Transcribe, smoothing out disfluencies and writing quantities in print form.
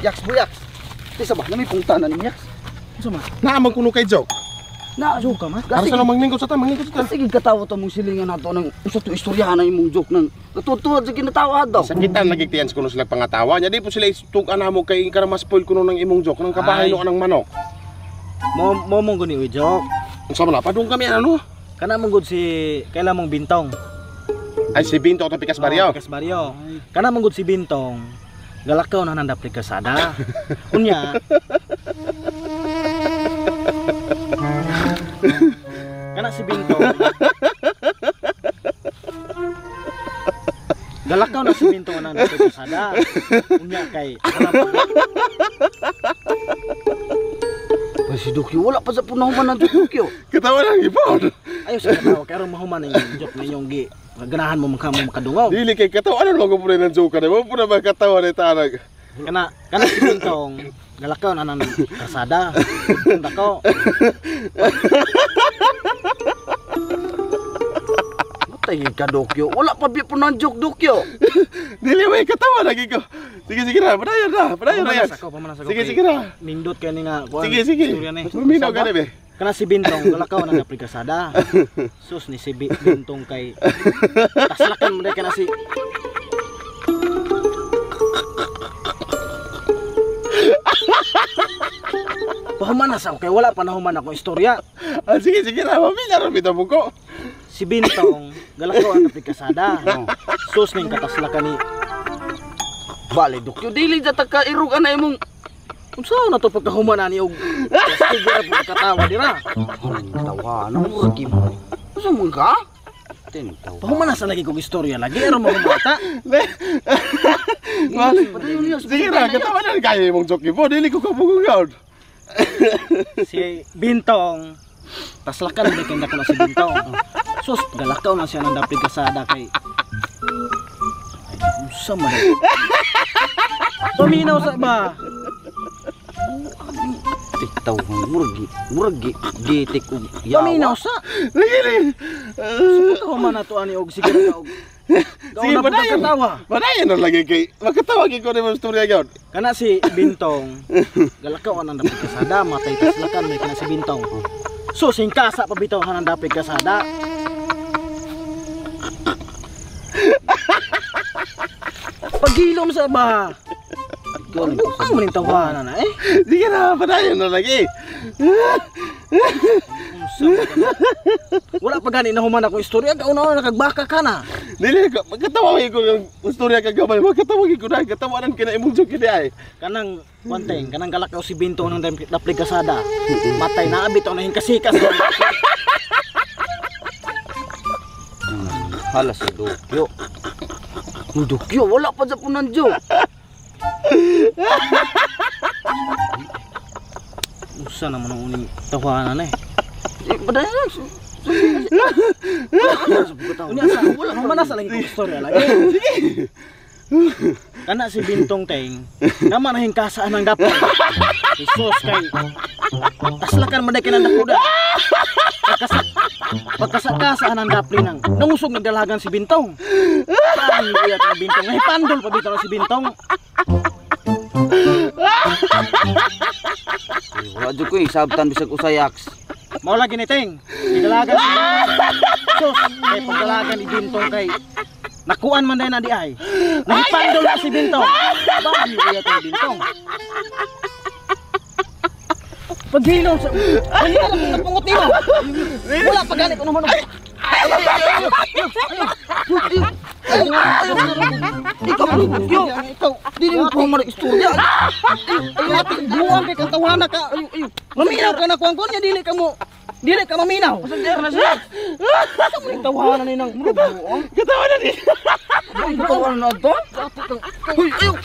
Yaks buyak. Isa ba nami pungtanan ni Yaks? Unsa man? Naamang kuno kay joke. Na joke ka man. Para sa manglingkod sa ta, manglingkod sa ta. Sige katawa to mong silingan nato nang usa to istoryahan na imong joke nang natutuwa sa kinatawa daw. Sakitan nagigtiyan kuno sila pangatawa. Nya di po sila istugan namo kay kara mas spoil kuno nang imong joke nang kabahay no anang manok. Mo mong guni uy joke. Unsa man padung kami ano? Kana mong gud si kaila mong Bintong. Ay si Binto to Pikas Barrio. Pikas Barrio. Kana mong gud si Bintong. Galakaw na nandap ni kasada. Unya. Kana si Bintong. Galakaw na si Bintong nandap ni kasada. Unya kay Si Dukyo wala pa sa punahuman ng Dukyo. Katawa lang ipon. Ayaw sa katawa kay mahuman na yung joke na yung ganahan mo makadungaw. Dili kay katawa ano lang ko pud nang joke na mo pud ba katawa ni tanag. Kana si Bintong galakaw na nang kasada. Dako. Matay ka Dukyo. Wala pa bi punang joke Dukyo. Dili may katawa lagi ko. Sige na, padayon na. Pamanas ako. Sige na. Nindot kay ni nga kuan. Sige. Istorya ni. Maminaw gani be. Kana si Bintong galakaw na nga kasada. Sus ni si Bintong kay taslakan mo kana si Pahumanas ako kay wala pa nahuman akong istorya. Sige na, maminaw ra bitaw mo ko. Si Bintong galakaw ang kasada. Sus ning kataslakan ni Bale Dukyo dili sa taka irog ana imong unsa na to pagkahumanan ni og siguro pagkatawa dira. Tawa na mo kim. Unsa mo ka? Pahumanas lagi kong istorya lagi aron mo mata. Sige na, katawa na kaya imong joke po. Dili ko kabugungaw. Si Bintong taslakan ni kay na si Bintong. Sus galakaw na siya nang dapig kasada kay unsa man. Paminaw sa ba? Titaw murgi gitik og yawa. Paminaw sa. Lagi. Suko man nato ani og sige na og. Sige padayon. Padayon na lagi kay makatawa gyud ko ni mo istorya gyud. Kana si Bintong galakaw nang dapig kasada matay taslakan may kana si Bintong. So singkasa pa bitaw nang dapig kasada. Pagilom sa ba? Ang muling tawanan na eh. Sige na, padayon na lagi. Wala pa gani na human akong istorya. Kauna na nakagbaka ka na. Dili ko, magkatawa ko ng istorya kagabay. Magkatawa ko na, katawanan kina imong joke di ay. Kanang kwanteng, kanang galakaw si Bintong ng daplig kasada. Matay na abit na hingkasikas. Halas si Dukyo. Dukyo wala pa sa punang joke. Usa naman ang uning tawanan eh. Padayon. Unya sa wala man nasa lagi kong istorya lagi. Kana si Bintong teng, naman na hingkasaan ng dapol. Isos kay taslakan man kay nang dakuda. Pagkasakasaan ang dapli nang nangusog nagdalagan si Bintong. Ang iyat ng Bintong, ay pandol pa bitaw si Bintong. Wala jud ko sabtan bisag usayaks. Mao lagi ni Teng. Didalagan si Bintong. Sus, kay pagdalagan ni Bintong kay nakuan man dahil na di ay. Nahipandol na si Bintong. Aba, ang iyat ng Bintong. Paghilom sa... Paghilom sa napungot niyo. Wala pa gani ko naman. Ikaw, dili mo pa man istorya. Ay natin buwang kay katawana ka. Maminaw ka na kuang niya dili ka mo. Dili ka maminaw. Pasender na siya. Sa mo tawanan ni nang buwang. Katawanan ni. Katawan na to. Uy, ayo.